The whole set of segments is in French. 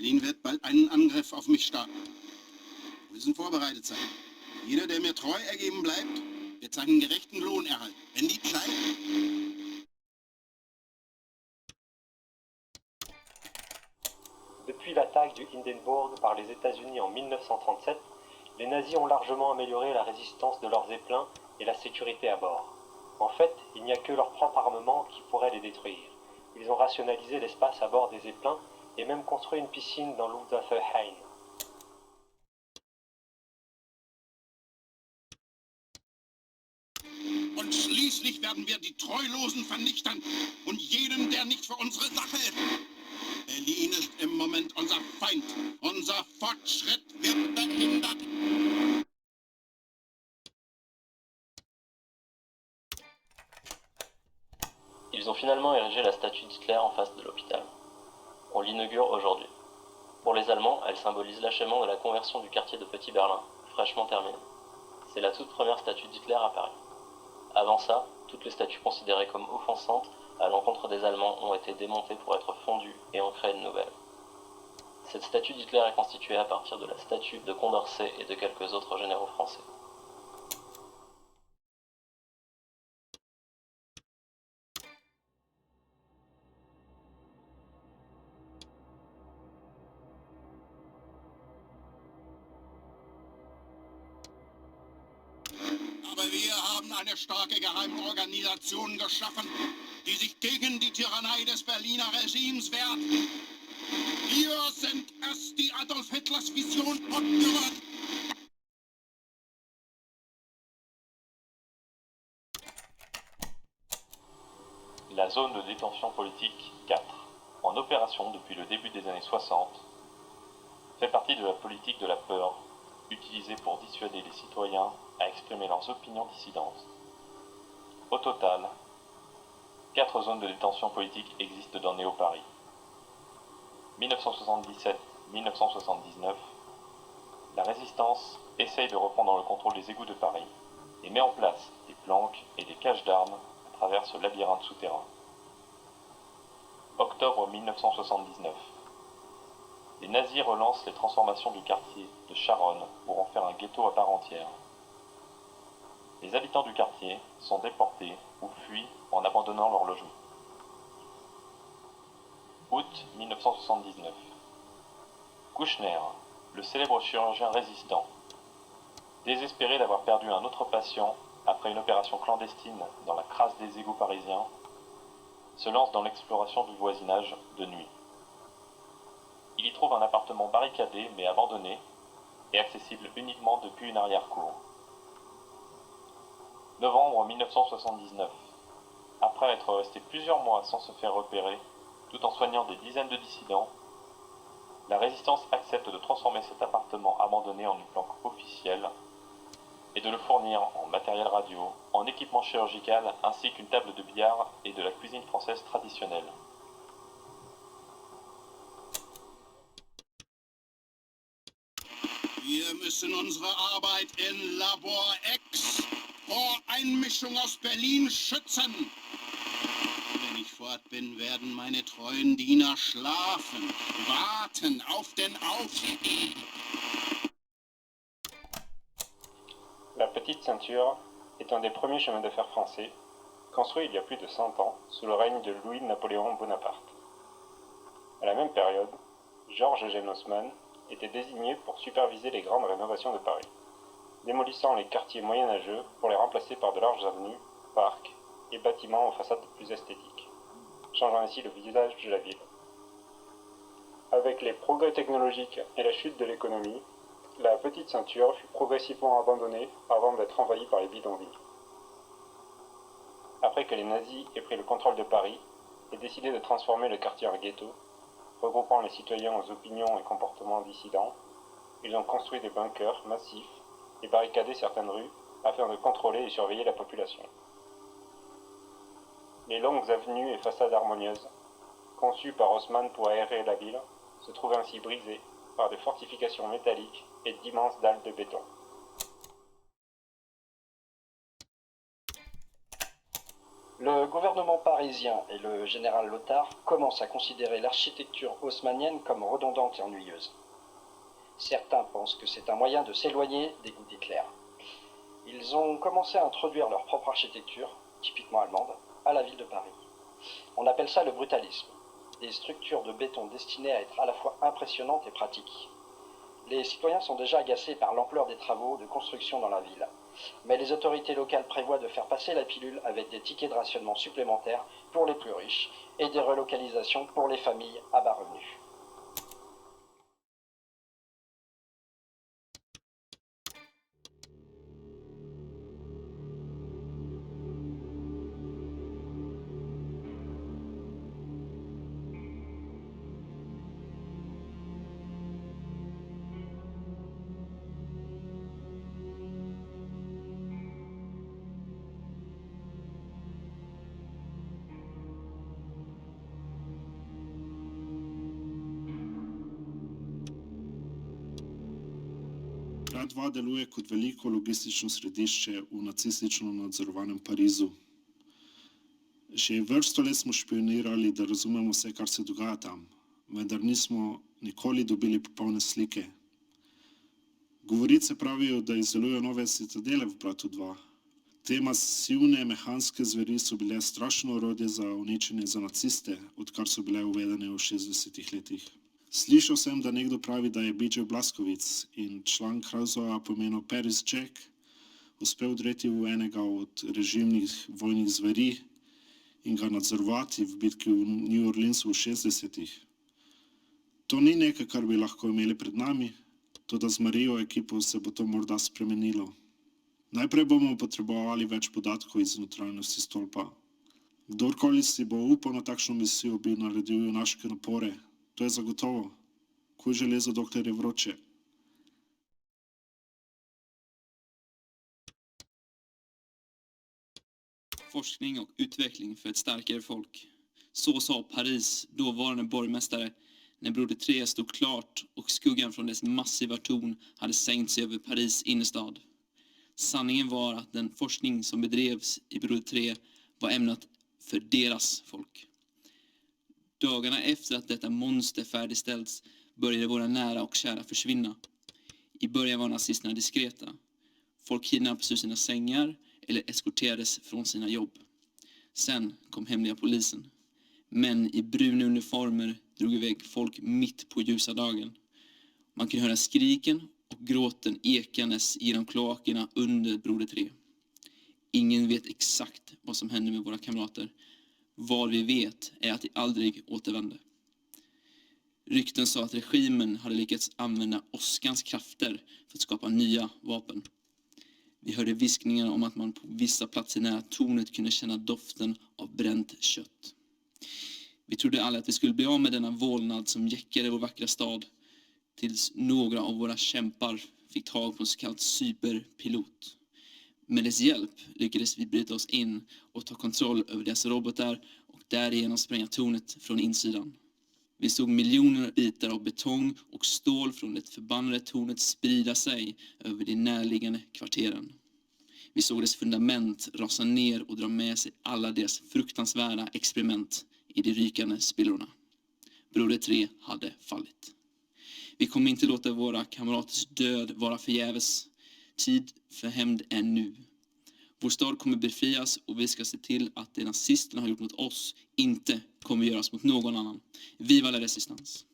Berlin wird bald einen Angriff auf mich starten. Wir müssen vorbereitet sein. Jeder, der mir treu ergeben bleibt, wird seinen gerechten Lohn erhalten. Wenn die Zeit... Depuis l'attaque du Hindenburg par les États-Unis en 1937, les nazis ont largement amélioré la résistance de leurs zeppelins et la sécurité à bord. En fait, il n'y a que leur propre armement qui pourrait les détruire. Ils ont rationalisé l'espace à bord des zeppelins et même construit une piscine dans l'Unterfellhain. Und schließlich werden wir die Treulosen vernichten und jeden, der nicht für unsere Sache ist. Berlin ist im Moment unser Feind. Unser Fortschritt wird behindert. Ils ont finalement érigé la statue d'Hitler en face de l'hôpital. On l'inaugure aujourd'hui. Pour les Allemands, elle symbolise l'achèvement de la conversion du quartier de Petit Berlin, fraîchement terminée. C'est la toute première statue d'Hitler à Paris. Avant ça, toutes les statues considérées comme offensantes à l'encontre des Allemands ont été démontées pour être fondues et en créer de nouvelles. Cette statue d'Hitler est constituée à partir de la statue de Condorcet et de quelques autres généraux français. Aber wir haben eine starke Geheimorganisation geschaffen, die sich gegen die Tyrannei des Berliner Regimes wehrt. Wir sind es, die Adolf Hitlers Vision fortführen. La zone de détention politique 4, en opération depuis le début des années 60, fait partie de la politique de la peur, utilisée pour dissuader les citoyens à exprimer leurs opinions dissidentes. Au total, 4 zones de détention politique existent dans Néo-Paris. 1977-1979, la résistance essaye de reprendre le contrôle des égouts de Paris et met en place des planques et des caches d'armes à travers ce labyrinthe souterrain. Octobre 1979, les nazis relancent les transformations du quartier de Charonne pour en faire un ghetto à part entière. Les habitants du quartier sont déportés ou fuient en abandonnant leur logement. Août 1979. Kouchner, le célèbre chirurgien résistant, désespéré d'avoir perdu un autre patient après une opération clandestine dans la crasse des égouts parisiens, se lance dans l'exploration du voisinage de nuit. Il y trouve un appartement barricadé mais abandonné et accessible uniquement depuis une arrière-cour. Novembre 1979. Après être resté plusieurs mois sans se faire repérer, tout en soignant des dizaines de dissidents, la résistance accepte de transformer cet appartement abandonné en une planque officielle et de le fournir en matériel radio, en équipement chirurgical ainsi qu'une table de billard et de la cuisine française traditionnelle. Wir müssen unsere Arbeit in Labor X vor Einmischung aus Berlin schützen. Wenn ich fort bin, werden meine treuen Diener schlafen, warten auf den Aufstieg. La Petite Ceinture est un des premiers chemins de fer français, construit il y a plus de 100 ans sous le règne de Louis-Napoléon Bonaparte. À la même période, Georges Eugène Haussmann était désigné pour superviser les grandes rénovations de Paris, démolissant les quartiers moyenâgeux pour les remplacer par de larges avenues, parcs et bâtiments aux façades plus esthétiques, changeant ainsi le visage de la ville. Avec les progrès technologiques et la chute de l'économie, la Petite Ceinture fut progressivement abandonnée avant d'être envahie par les bidonvilles. Après que les nazis aient pris le contrôle de Paris et décidé de transformer le quartier en ghetto, regroupant les citoyens aux opinions et comportements dissidents, ils ont construit des bunkers massifs et barricadé certaines rues afin de contrôler et surveiller la population. Les longues avenues et façades harmonieuses, conçues par Haussmann pour aérer la ville, se trouvaient ainsi brisées par des fortifications métalliques et d'immenses dalles de béton. Le gouvernement parisien et le général Lothar commencent à considérer l'architecture haussmannienne comme redondante et ennuyeuse. Certains pensent que c'est un moyen de s'éloigner des goûts d'Hitler. Ils ont commencé à introduire leur propre architecture, typiquement allemande, à la ville de Paris. On appelle ça le brutalisme, des structures de béton destinées à être à la fois impressionnantes et pratiques. Les citoyens sont déjà agacés par l'ampleur des travaux de construction dans la ville. Mais les autorités locales prévoient de faire passer la pilule avec des tickets de rationnement supplémentaires pour les plus riches et des relocalisations pour les familles à bas revenus. Grad 2 deluje kot veliko logistično središče v nacistično nadzorovanem Parizu. Že vrsto let smo špionirali, da razumemo vse, kar se dogaja tam, vendar nismo nikoli dobili popolne slike. Govorice pravijo, da izdelujejo nove citadele v Bratu 2. Te masivne mehanske zveri so bile strašno orodje za uničenje za naciste, odkar so bile uvedene v 60-ih letih. Slišal sem, da nekdo pravi, da je B.J. Blazkowicz in član Krausova po imenu Paris Jack uspel vdreti v enega od režimnih vojnih zveri in ga nadzorovati v bitki v New Orleansu v 60-ih. To ni nekaj, kar bi lahko imeli pred nami, toda z Marijo ekipo se bo to morda spremenilo. Najprej bomo potrebovali več podatkov iz notranjosti stolpa. Kdorkoli si bo upal na takšno misijo, bi naredil junaške napore. To je zagotovo. Kuj železo, dokler je vroče. Forskning och utveckling för ett starkare folk. Så sa Paris dåvarande borgmästare när Broder 3 stod klart och skuggan från dess massiva torn hade sänkt sig över Paris innerstad. Sanningen var att den forskning som bedrevs i Broder 3 var ämnat för deras folk. Dagarna efter att detta monster färdigställts började våra nära och kära försvinna. I början var nazisterna diskreta. Folk kidnappades ur sina sängar eller eskorterades från sina jobb. Sen kom hemliga polisen. Män i bruna uniformer drog iväg folk mitt på ljusa dagen. Man kunde höra skriken och gråten ekandes genom kloakerna under Broder 3. Ingen vet exakt vad som hände med våra kamrater. Vad vi vet är att de aldrig återvände. Rykten sa att regimen hade lyckats använda åskans krafter för att skapa nya vapen. Vi hörde viskningar om att man på vissa platser nära tornet kunde känna doften av bränt kött. Vi trodde alla att vi skulle bli av med denna vålnad som jäckade vår vackra stad, tills några av våra kämpar fick tag på en så kallad cyberpilot. Med dess hjälp lyckades vi bryta oss in och ta kontroll över deras robotar och därigenom spränga tornet från insidan. Vi såg miljoner bitar av betong och stål från det förbannade tornet sprida sig över de närliggande kvarteren. Vi såg dess fundament rasa ner och dra med sig alla deras fruktansvärda experiment i de rykande spillrorna. Broder 3 hade fallit. Vi kommer inte låta våra kamraters död vara förgäves. Tid för hämnd är nu. Vår stad kommer befrias och vi ska se till att det nazisterna har gjort mot oss inte kommer göras mot någon annan. Viva la resistance!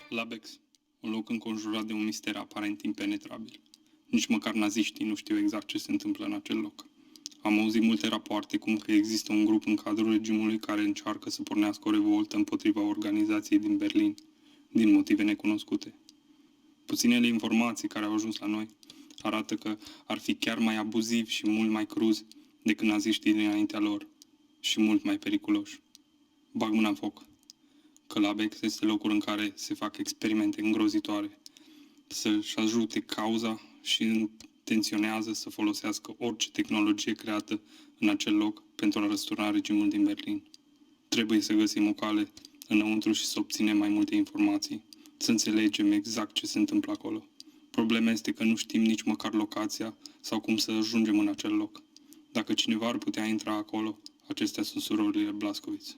Labex, un loc înconjurat de un mister aparent impenetrabil. Nici măcar naziștii nu știu exact ce se întâmplă în acel loc. Am auzit multe rapoarte cum că există un grup în cadrul regimului care încearcă să pornească o revoltă împotriva organizației din Berlin, din motive necunoscute. Puținele informații care au ajuns la noi arată că ar fi chiar mai abuzivi și mult mai cruzi decât naziștii dinaintea lor și mult mai periculoși. Bag mâna în foc că Labex este locul în care se fac experimente îngrozitoare, să-și ajute cauza și intenționează să folosească orice tehnologie creată în acel loc pentru a răsturna regimul din Berlin. Trebuie să găsim o cale înăuntru și să obținem mai multe informații, să înțelegem exact ce se întâmplă acolo. Problema este că nu știm nici măcar locația sau cum să ajungem în acel loc. Dacă cineva ar putea intra acolo, acestea sunt surorile Blaskovitz.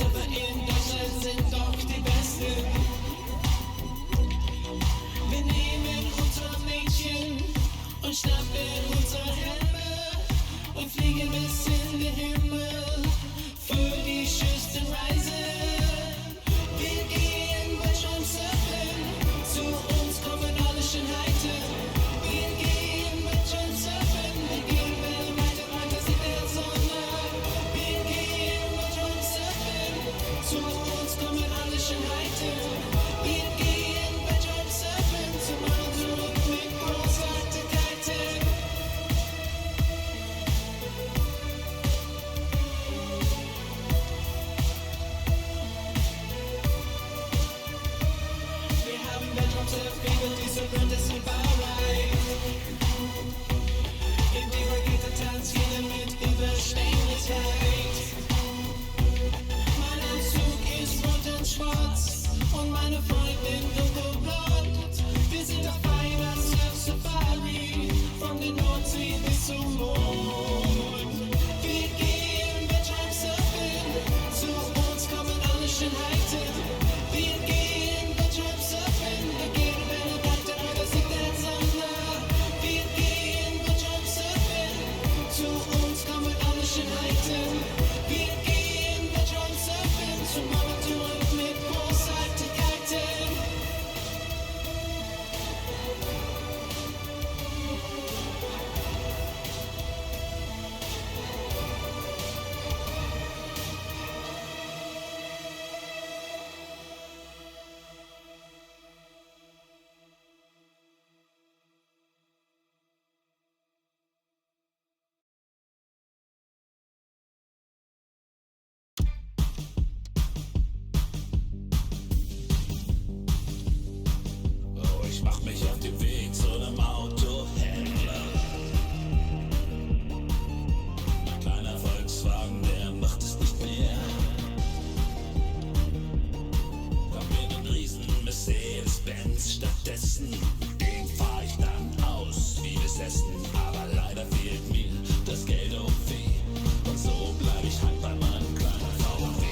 aber in Deutschland sind doch die Besten. Wir nehmen unsere Mädchen und schnappen unsere Helme und fliegen bis in den Himmel für die schönste Reise. Wir gehen Bildschirm surfen, zu uns kommen alle Schönheiten. Wir gehen Bildschirm surfen, wir gehen weltweit und weiter sieht der Sonne. Wir gehen Bildschirm surfen, zu uns kommen alle Schönheiten. Wir gehen Bildschirm surfen, zum Ausdruck mit Großartigkeiten. Wir haben Weltraumsurfing und diese Welt ist überreich. In die Rakete tanzt jeder mit Überschwänglichkeit. Mein Anzug ist rot und schwarz und meine Freundin dunkelblond. Wir sind auf einer Surf-Safari, von der Nordsee bis zum Mond. Wir gehen Weltraumsurfen, zu uns kommen alle Schönheiten. Wir gehen Weltraumsurfen, wir gehen weltweit und weiter sieht der Sonne. Wir gehen Weltraumsurfen, zu uns kommen alle Schönheiten. Wir gehen Weltraumsurfen, zum Abenteuer mit Großartigkeiten. Oh, ich mach mich auf den Weg zu einem Autohändler. Ein kleiner Volkswagen, der macht es nicht mehr. Hab mir einen riesen Mercedes-Benz stattdessen. Den fahr ich dann aus wie besessen. Aber leider fehlt mir das Geld auf weh. Und so bleib ich halt bei meinem kleinen VW.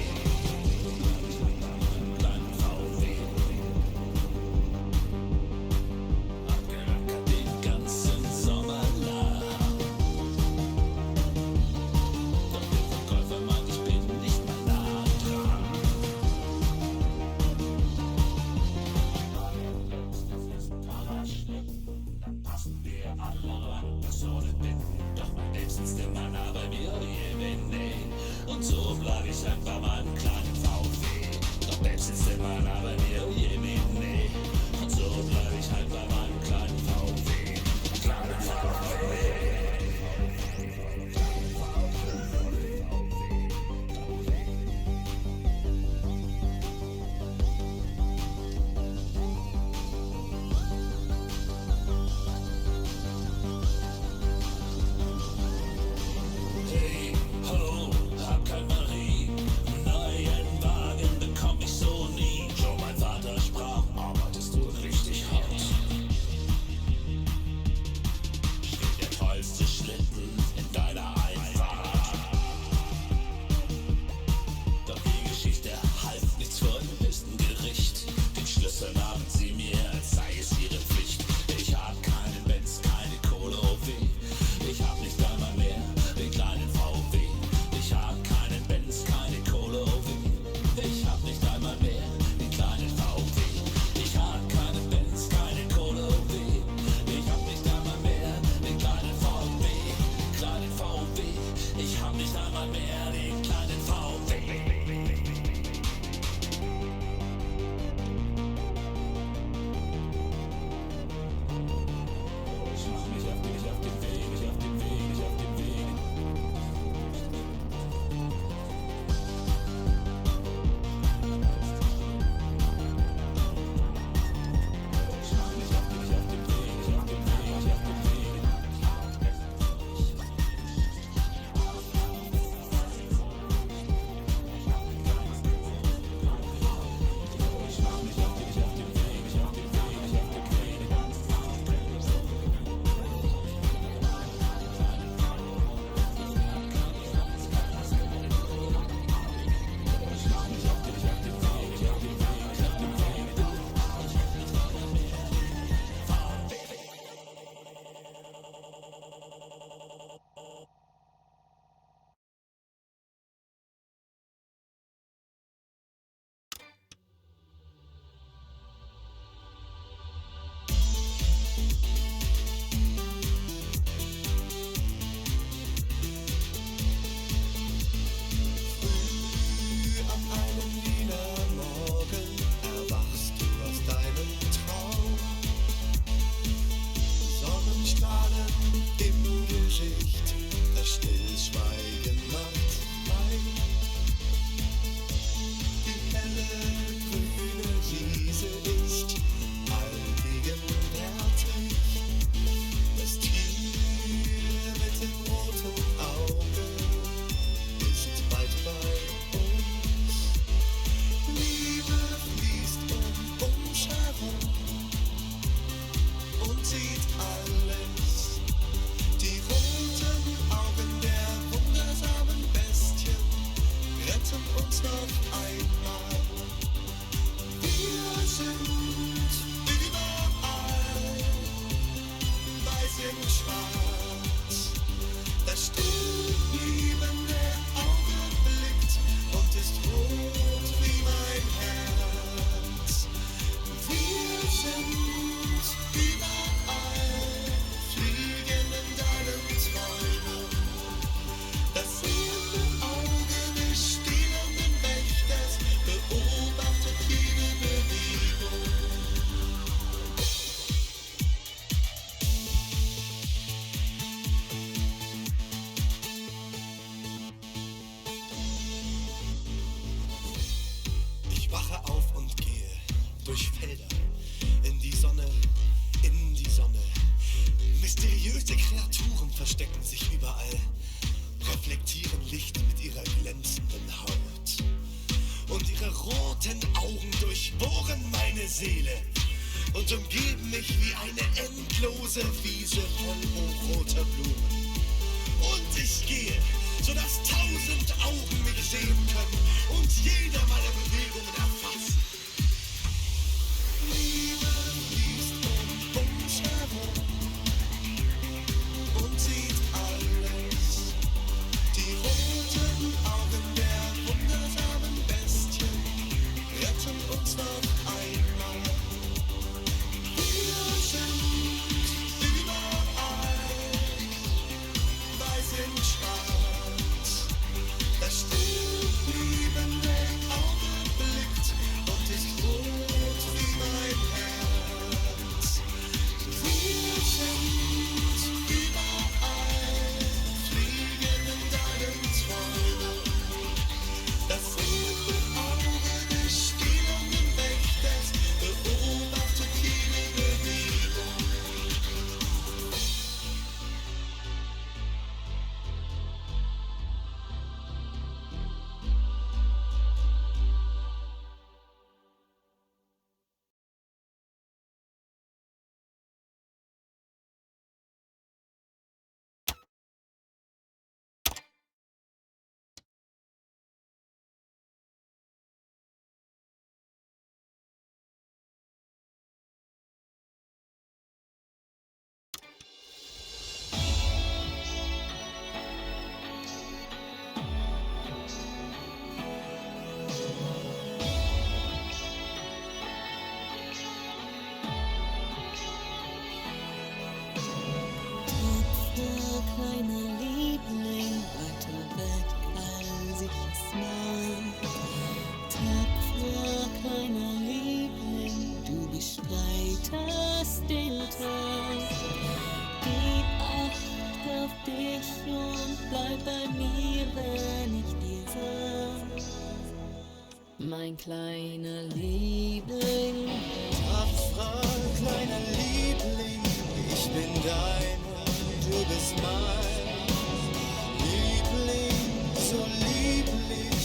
Kleinen VW. Abgerackert den ganzen Sommer lang. Doch der Verkäufer meint, ich bin nicht mal nah dran. Dann passen wir alle ran, Personen bin. Doch mein Leben sitzt immer nah bei mir, nee. Und so bleib ich halt bei meinem kleinen VW. Doch selbst sitzt immer nah bei mir, nee. Und so bleib ich halt bei meinem kleinen VW. Kleinen VW. Hey, ho, hab kein Marie. Neuen Wagen bekomm ich so nie. Schon mein Vater sprach, arbeitest du richtig hart. Steht der tollste Schlitten in deiner Einfahrt. Doch die Geschichte half nichts vor dem höchsten Gericht. Den Schlüssel nahmen sie mir, als sei es ihre Pflicht. Ich hab keinen Benz, keine Kohle, oh weh. Ich hab nicht einmal mehr den kleinen VW. Ich hab keinen Benz, keine Kohle, oh weh. Ich hab nicht einmal mehr den kleinen VW. Ich hab keinen Benz, keine Kohle, oh weh. Ich hab nicht einmal mehr den kleinen VW. Kleinen VW. Ich hab nicht einmal mehr den kleinen VW. Ich mach mich auf den Weg, auf den Weg, auf den Weg. Ich mach mich auf den Weg, auf den Weg, auf den Weg. Verrückte Kreaturen verstecken sich überall, reflektieren Licht mit ihrer glänzenden Haut. Und ihre roten Augen durchbohren meine Seele und umgeben mich wie eine endlose Wiese von hochroter Blumen. Und ich gehe, sodass 1000 Augen mich sehen können und jeder meine Bewegungen erfassen. Liebe fließt um uns herum und sieht alles. Die roten Augen der wundersamen Bestien retten uns noch einmal. Wir sind überall, weiß in schwarz. Das stillbliebene Auge blickt und ist rot wie mein Herz. Wir sind überall, fliegen in deinen Träumen. Das silberne Auge des spielenden Wächters beobachtet jede Bewegung. Tapfer, kleiner Liebling, weiter weg, als ich es mag. Tapfer, kleiner Liebling, du bestreitest den Tag. Gib Acht auf dich und bleib bei mir, wenn ich dir sag. Mein kleiner Liebling, Tapferer kleiner Liebling, ich bin dein und du bist mein. Liebling, so lieblich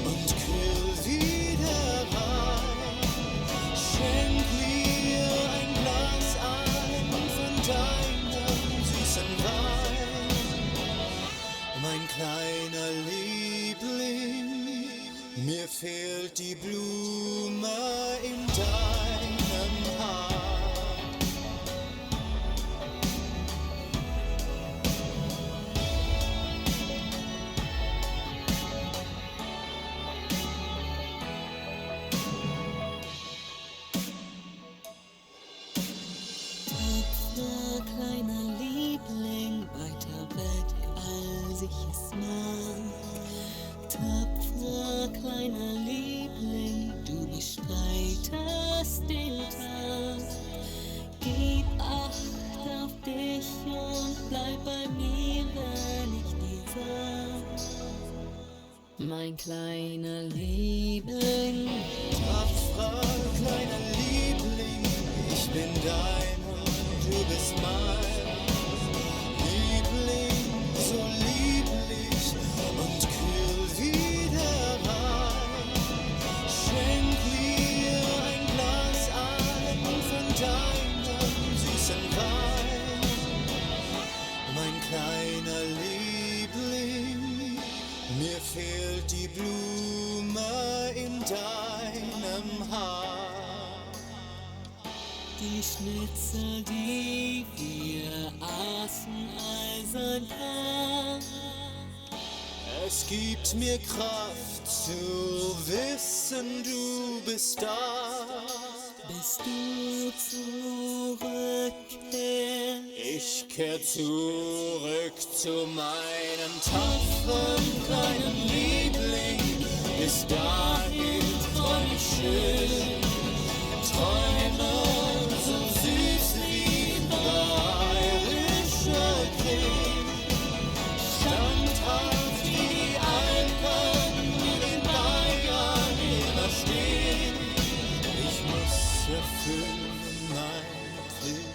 und kühl wie der Wein. Schenk mir ein Glas ein von deinem süßen Wein. Mein kleiner Liebling, mir fehlt die Blume in deinem Haar. tapfer, kleiner Liebling, weiter weg, als ich es mag. Tapfer, kleiner Liebling, du bestreitest den Tag. Gib Acht auf dich und bleib bei mir, wenn ich dir sag. Mein kleiner Liebling, Tapferer kleiner Liebling, ich bin dein und du bist mein. Liebling, so lieblich und kühl wie der Wein. Schenk mir ein Glas ein von deinem süßen Wein. Mein kleiner Liebling, mir fehlt die Blume in deinem Haar. die Schnitzel, die wir aßen, eisern Tag. Es gibt mir Kraft zu wissen, du bist da. Bis du zurückkehrst. Ich kehr zurück zu meinem tapferen kleinen Liebling. Bis dahin träum ich schön, träume so süß wie bayerischer Kring. Standhaft wie die Alpen in Bayern immer stehen. Ich muss erfüllen meine Pflicht.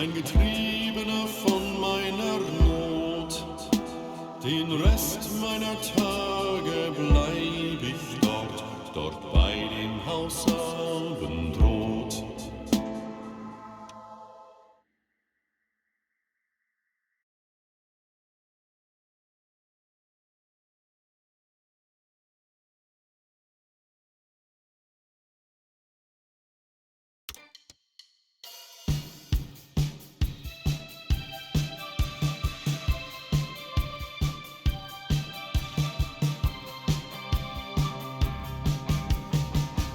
ein Getriebener von meiner Not. Den Rest meiner Tage bleib ich dort bei dem Haus Abendrot.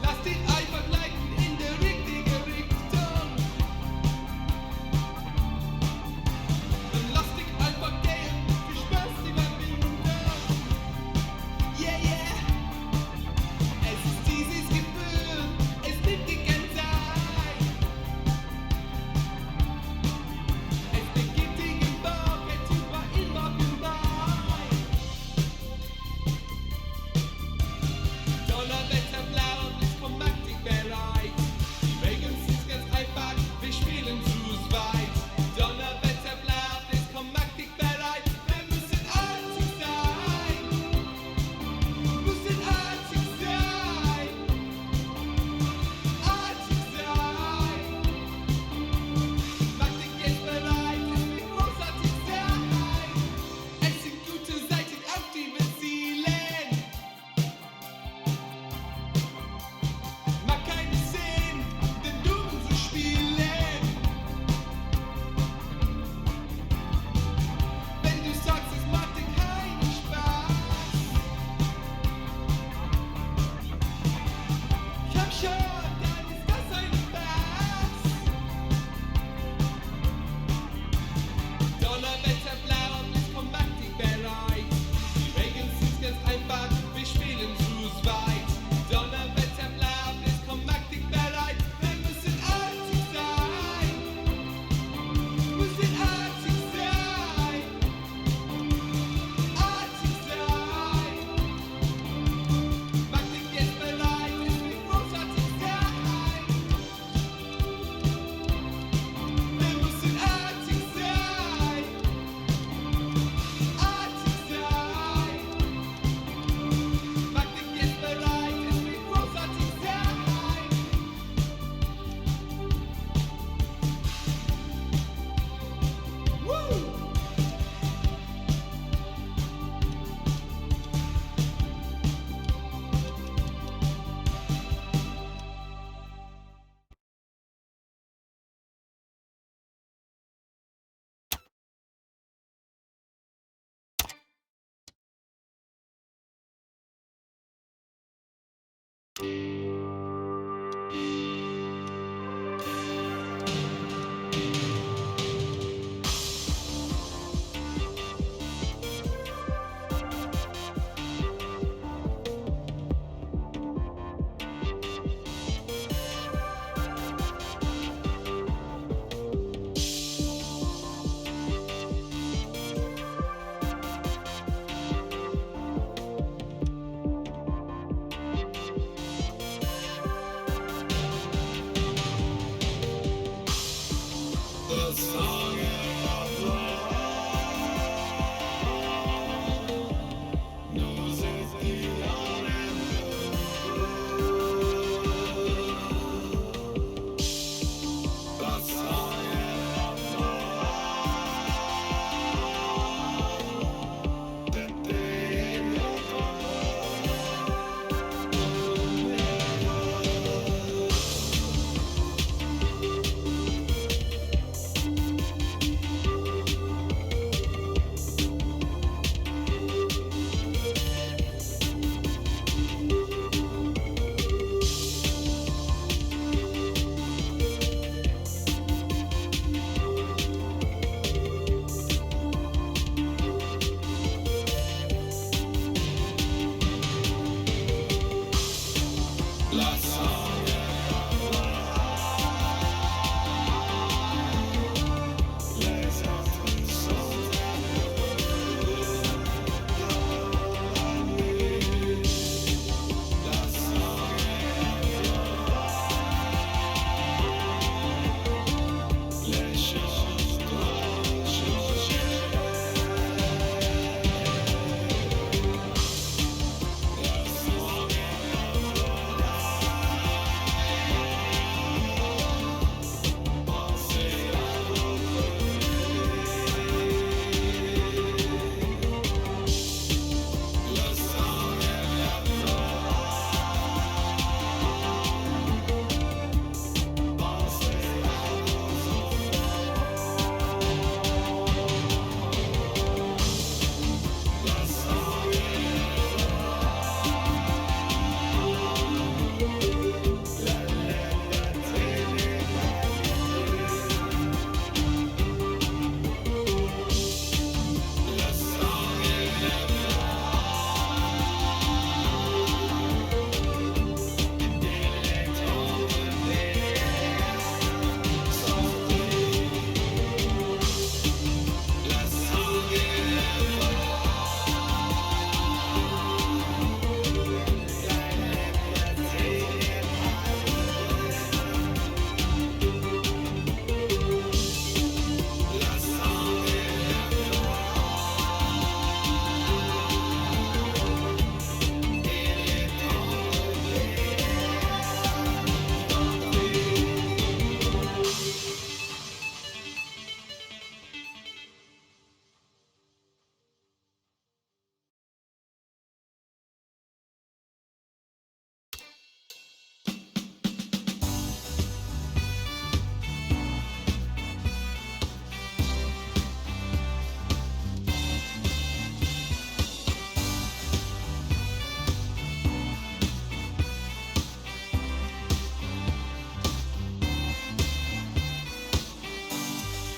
Lass den Eifer gleiten in der richtigen Richtung. Dann lass dich einfach gehen, viel Spaß überwinden. Yeah, yeah. Es ist dieses Gefühl, es nimmt die ganze Zeit. Es beginnt die Geborgenheit immer vorbei. Donnerwetter, blau und Licht vom Markt bereit. Die Regeln sind ganz einfach, wir spielen zu zweit. Donnerwetter, blau und Licht vom Markt bereit. Wir müssen artig sein. Müssen artig sein. Artig sein. Mach dich jetzt bereit, es wird großartig sein. Es sind gute Seiten, auf die wir zielen. Mach keinen Sinn, den Dummen zu spielen. Wenn du sagst, es macht dir keinen Spaß. Komm schon, dann ist das ein Spaß. Donnerwetter, blau und Licht vom Markt bereit. Die Regeln sind ganz einfach, wir spielen zu zweit. Donnerwetter, blau und Licht vom Markt bereit. Wir müssen artig sein. Müssen artig sein. Artig sein. Mach dich jetzt bereit, es wird großartig sein. Wir müssen artig sein. Artig sein. Mach dich jetzt bereit, es wird großartig sein. Woo! Lächeln.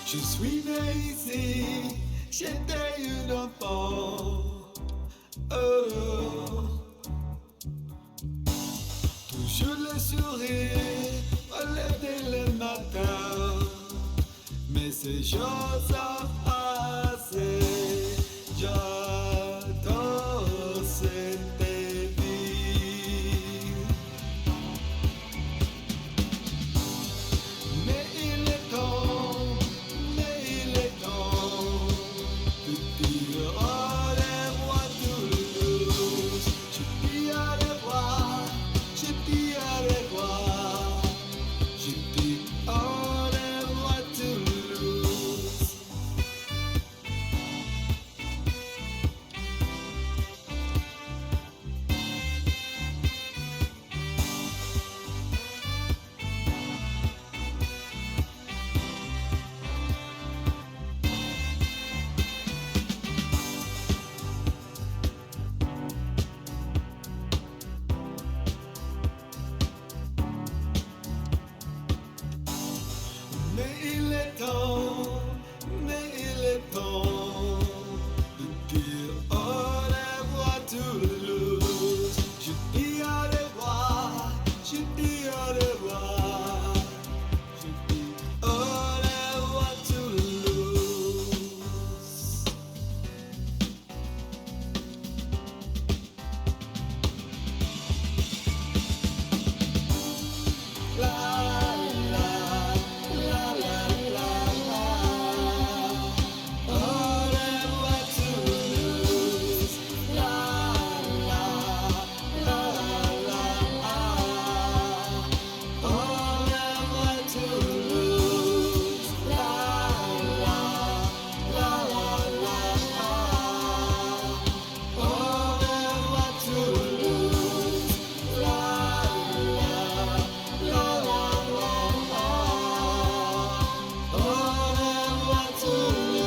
Je suis né ici, j'étais une enfant. Toujours le sourire, relève le matin. Mais ces choses ont passé, j'adore cette vie. Mais il est temps de dire au revoir Toulouse. Je dis au revoir, je dis au revoir, je dis au revoir Toulouse. Mais il est temps de dire au revoir Toulouse. Je dis au revoir, je dis au revoir, je dis au revoir Toulouse. La la la la la la. Au revoir Toulouse. La la la la la. Au revoir Toulouse. La la la la la la. Au revoir Toulouse. La la la la la la. Au revoir Toulouse.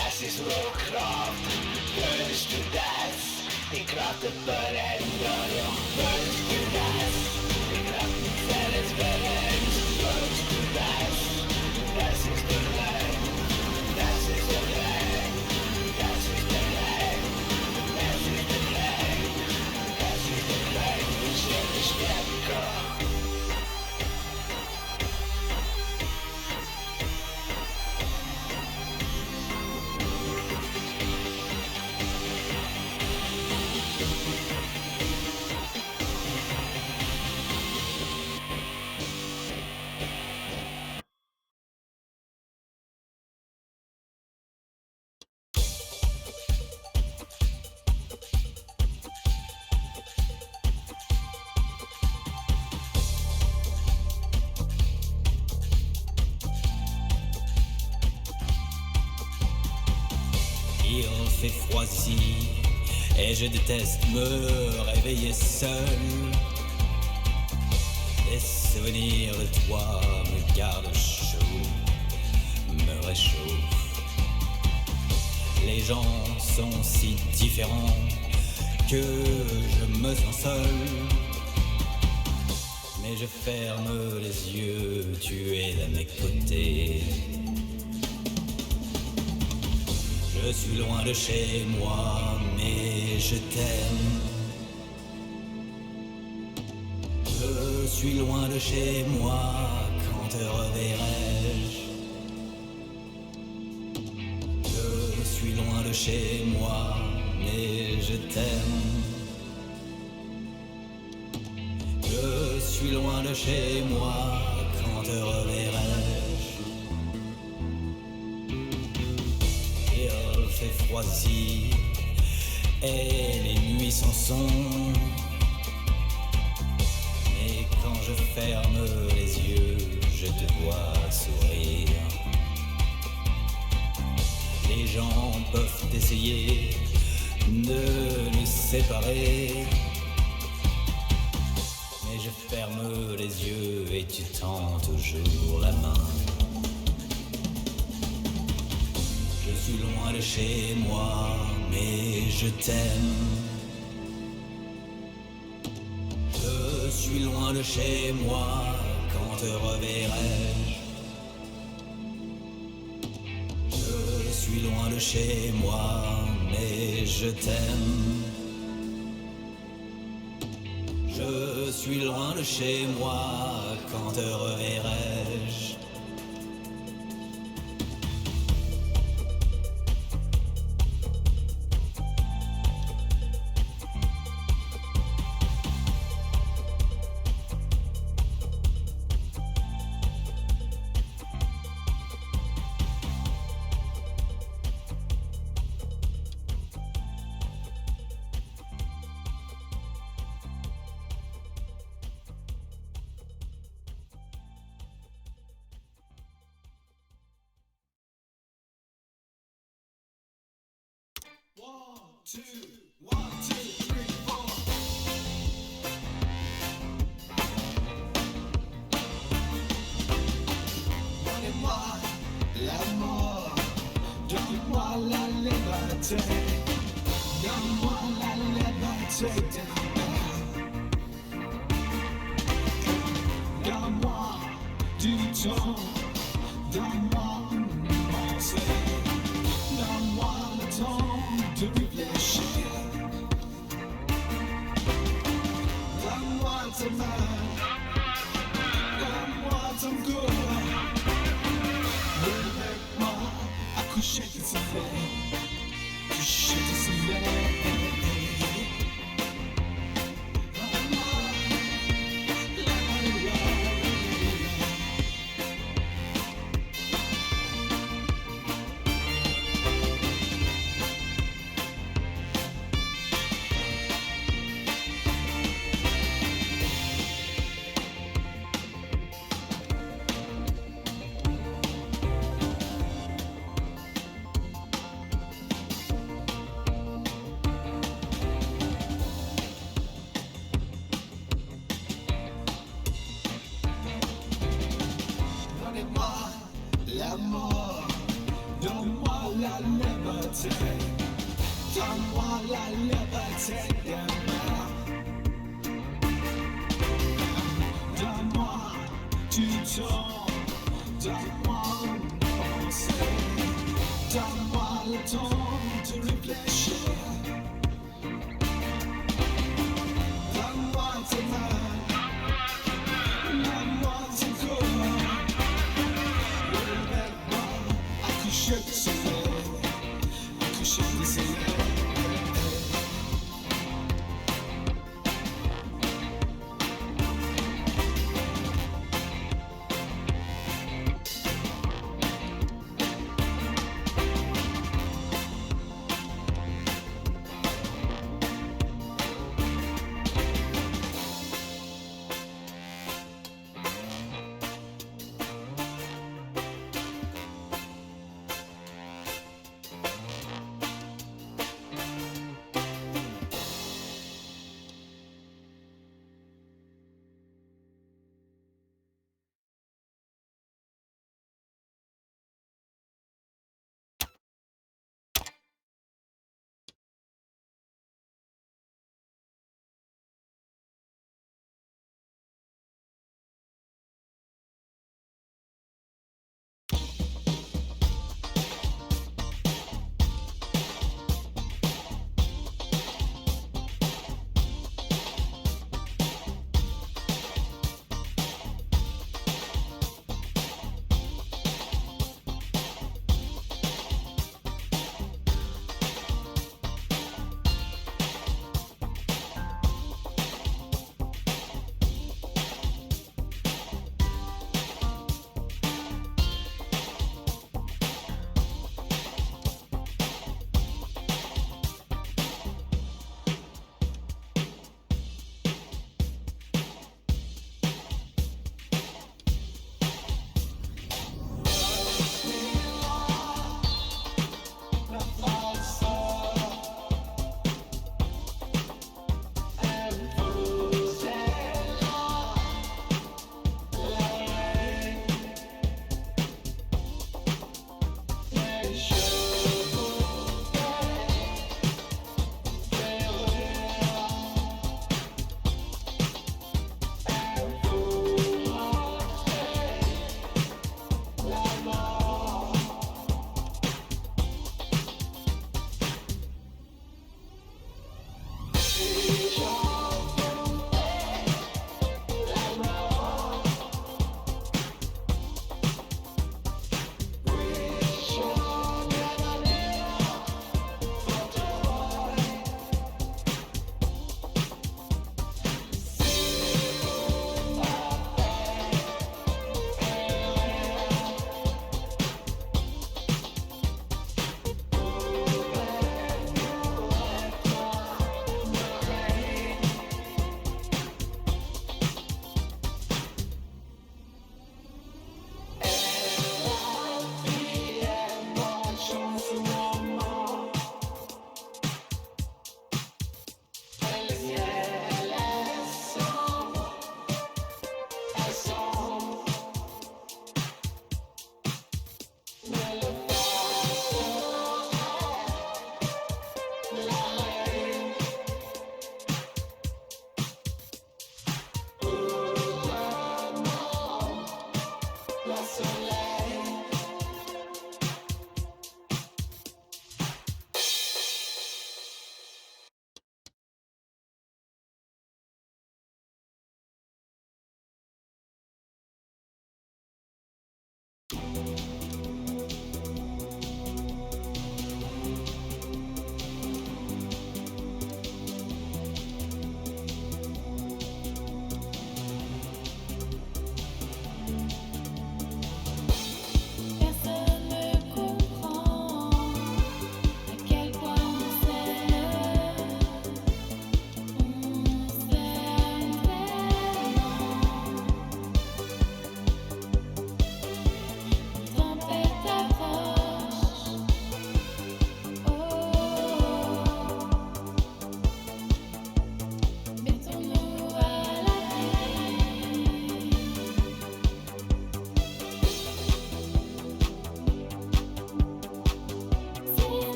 Das ist Rohkraft. Willst du das? Die Kraft Veränderung. Willst du das? Die Kraft des Willens. Willst du das? Das ist der Leid. Das ist der Leid. Das ist der Leid. Das ist der Leid. Das ist der Leid. Ich werde stärker. Il fait froid ici Et je déteste me réveiller seul. Les souvenirs de toi me gardent chaud, me réchauffent. Les gens sont si différents que je me sens seul. Mais je ferme les yeux, tu es à mes côtés. Je suis loin de chez moi, mais je t'aime. Je suis loin de chez moi, quand te reverrai-je? Je suis loin de chez moi, mais je t'aime. Je suis loin de chez moi, quand te reverrai-je? Il fait froid ici, et les nuits s'en sont. Mais quand je ferme les yeux, je te vois sourire. Les gens peuvent essayer de nous séparer. Mais je ferme les yeux et tu tends toujours la main. Je suis loin de chez moi, mais je t'aime. Je suis loin de chez moi, quand te reverrai-je? Je suis loin de chez moi, mais je t'aime. Je suis loin de chez moi, quand te reverrai-je? Donnez-moi la mort, donnez-moi la liberté, donne-moi la liberté. Donne-moi du temps, donne-moi une pensée, donne-moi le temps de réfléchir. Donne-moi ta main, donne-moi ton corps. Avec-moi, accoucher de soleil, coucher de soleil. Donnez-moi la mort, donne-moi la liberté, donne-moi la liberté donne-moi du temps, donne-moi une pensée, donne-moi le temps de réfléchir. Donne-moi tes mains, donne-moi ton corps. Accoucher de soleil, accoucher de soleil.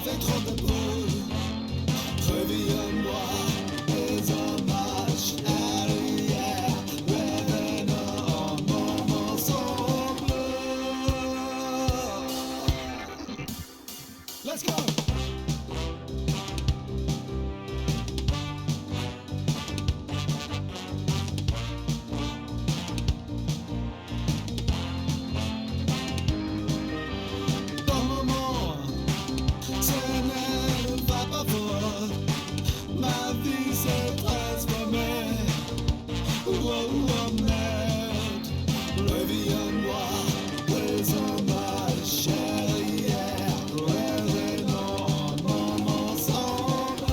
fait trop de bruit. Reviens-moi, les hommages arrière, revenons en moment sombre. Let's go! Ton moment, ce ne va pas fort. Ma vie s'est transformée. Oh, oh merde, reviens-moi, les hommages arrière, revenons en moment sombre.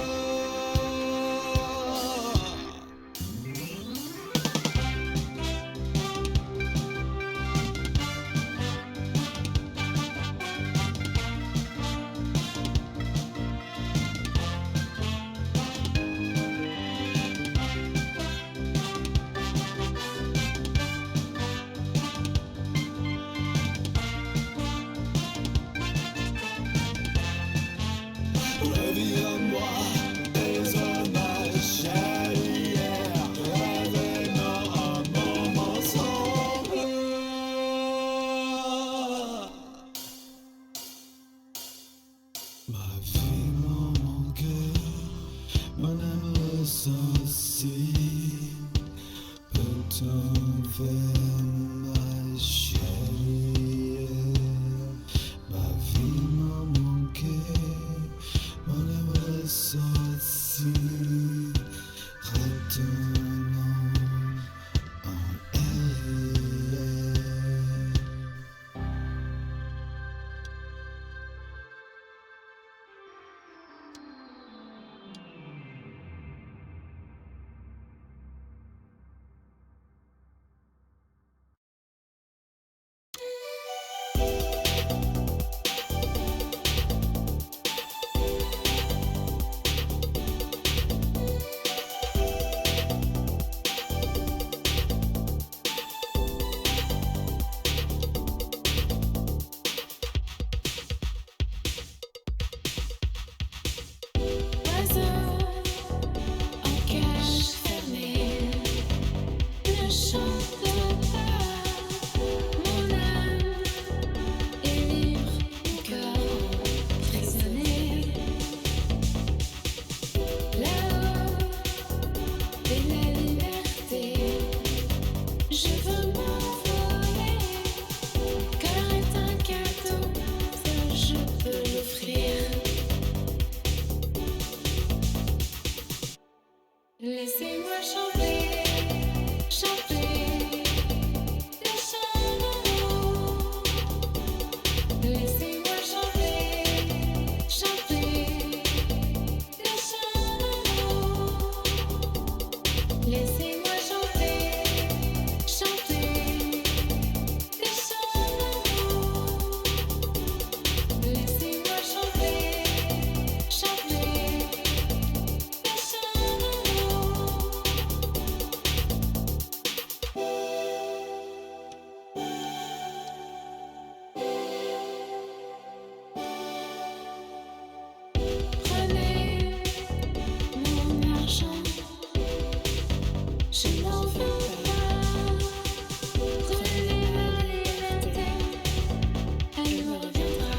Reviens-moi, les hommages arrière, revenons en moment sombre. Ma vie, mon cœur, mon amour aussi, peut-on faire ma chérie? Ma vie, mon cœur, mon amour aussi, retournons en elle. Oiseau en cage fermée, ne chante pas. Mon âme est libre, mon cœur emprisonné. Là-haut est la liberté. Je veux m'envoler. Cœur est un cadeau, seul je peux l'offrir. Laissez-moi chanter, chanter des chants d'amour. Laissez-moi chanter, chanter des chants d'amour. Laissez-moi chanter, chanter des chants d'amour. Laissez-moi chanter, chanter des chants d'amour. Prenez mon argent, je n'en veux pas. Prenez ma liberté, elle me reviendra.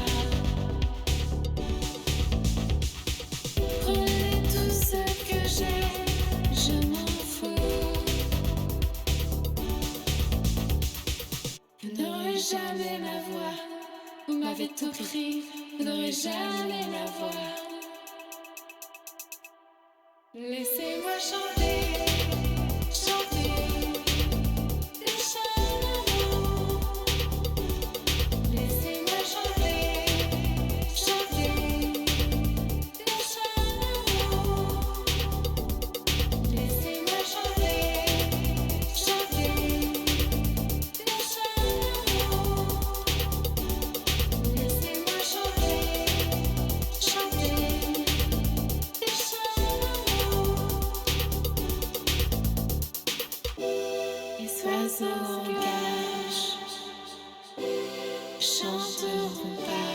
Prenez tout ce que j'ai, je m'en fous. Vous n'aurez jamais ma voix, vous m'avez tout pris, vous n'aurez jamais ma voix. Laissez-moi chanter, chanter des chants d'amour. Laissez-moi chanter, chanter des chants d'amour. Laissez-moi chanter, chanter des chants d'amour. Laissez-moi chanter, chanter des chants d'amour. Les oiseaux en cage chanteront pas.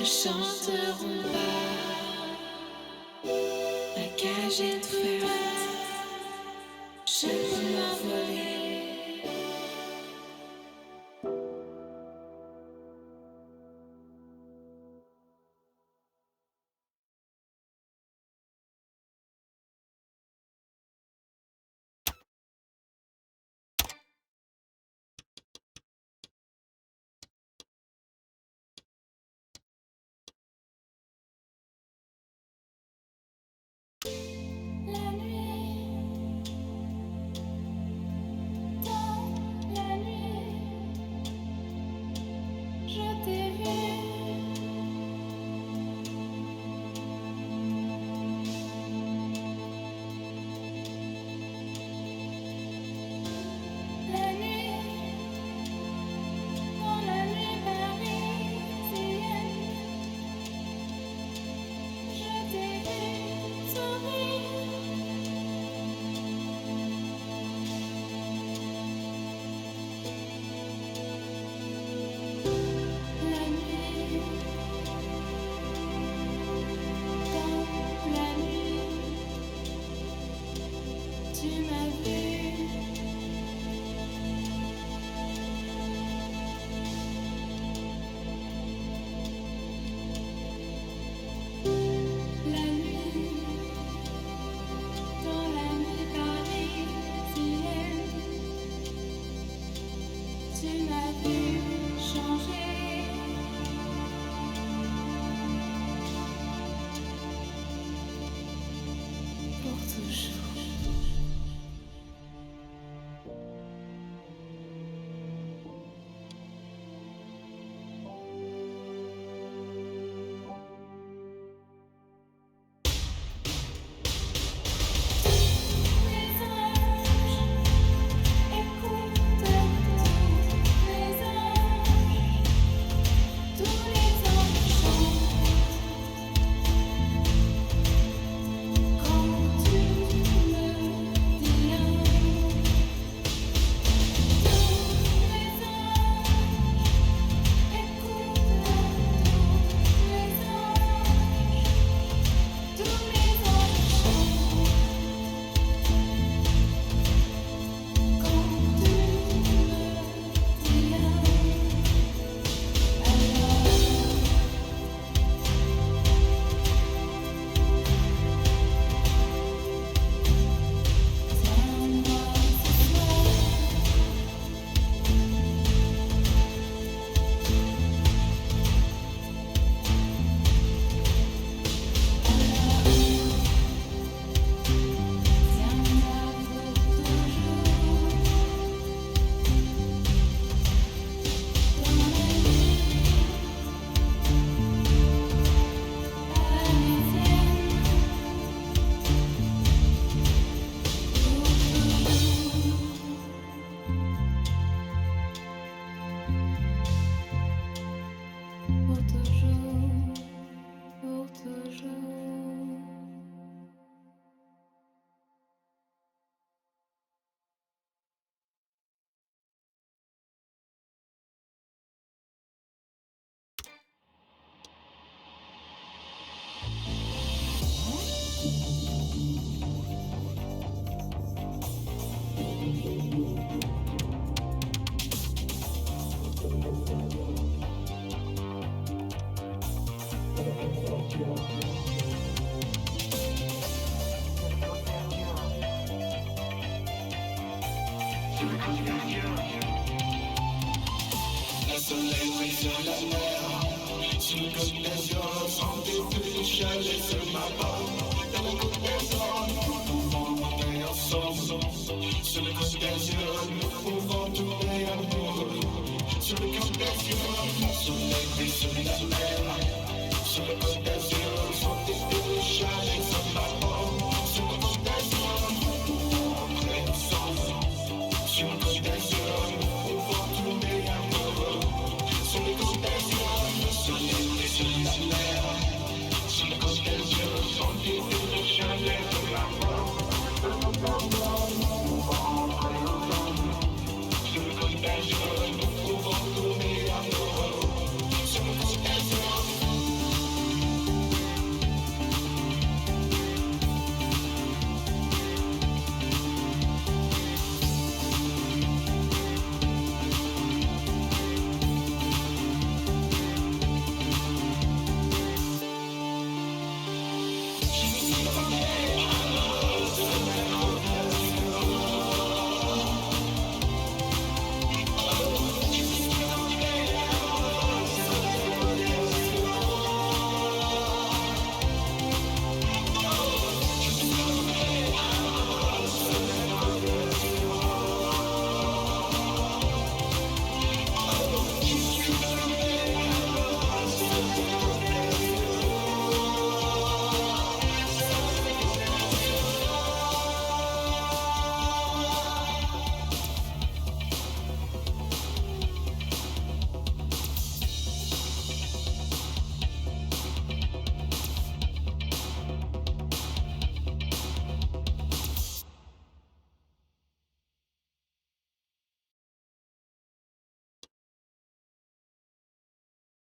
chanteront pas. La cage est ouverte, je peux m'envoler. La nuit, dans la nuit, je t'ai vu. La nuit, dans la nuit parisienne, je t'ai vu sourire. La nuit, dans la nuit, tu m'as vu. La nuit, dans la nuit parisienne, tu m'as vu changer. Pour toujours. Les anges écoutent tous les anges, tous les anges chantent. Quand tu me dis un, tous les anges écoutent tous les anges, tous les anges chantent. Quand tu me dis un, tiens-moi ce soir. Tiens-moi pour toujours. Dans la nuit parisienne, pour toujours, pour toujours. Le soleil brille sur la mer, sur le côte d'Azur, sans début, chalet sur ma barre. Dans le côte d'Azur, nous pouvons monter ensemble. Sur le côte d'Azur, nous pouvons tomber amoureux. Sur le côte d'Azur, le soleil brille sur la mer, sur le côte d'Azur, sans début, chalet sur ma barre. Sur le côte d'Azur, nous pouvons monter ensemble. Sur le côte d'Azur, nous pouvons tomber amoureux. Sur le côte d'Azur, le soleil brille sur la mer. Sur le côte d'Azur, sans début, le chalet sur ma barre. Sur le côte d'Azur, nous pouvons rentrer ensemble. Sur le côte d'Azur, nous pouvons tomber amoureux. Sur le côte d'Azur,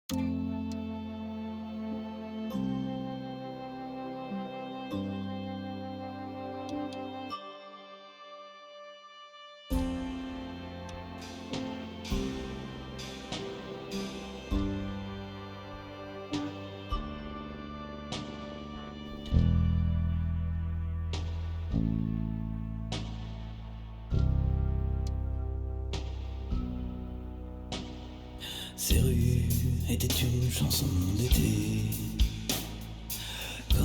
Ces rues étaient une chanson d'été, quand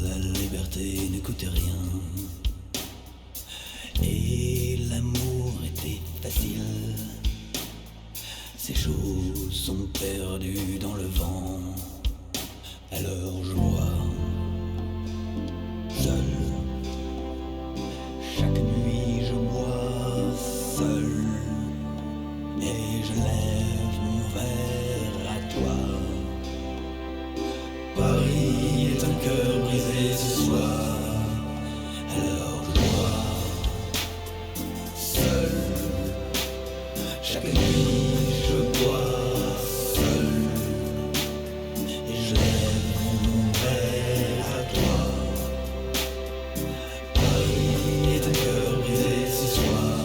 la liberté ne coûtait rien, et l'amour était facile. Ces choses sont perdues dans le vent, alors je bois seul. Chaque nuit je bois seul, et je lève mon verre à toi. Paris est un cœur brisé ce soir, alors je bois seul. Chaque nuit je bois seul, et je lève mon verre à toi. Paris est un cœur brisé ce soir.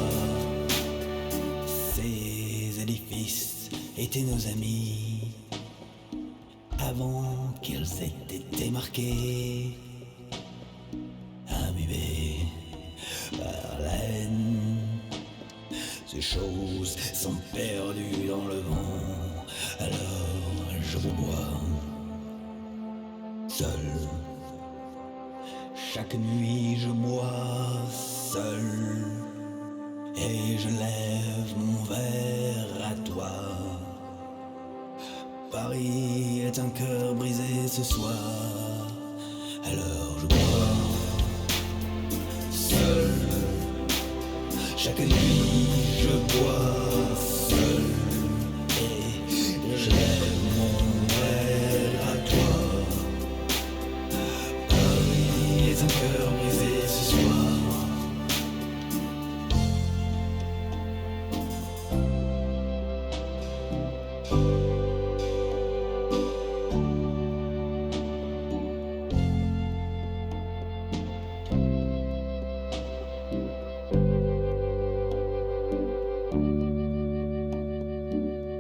Ces édifices étaient nos amis avant qu'ils aient été marqués, imbibés par la haine. Ces choses sont perdues dans le vent, alors je me bois seul. Chaque nuit je bois seul, et je lève mon verre à toi. Paris est un cœur brisé ce soir, alors je bois seul. Chaque nuit je bois seul, et je lève mon verre à toi. Paris est un cœur brisé ce soir.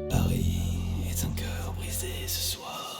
Paris est un cœur brisé ce soir.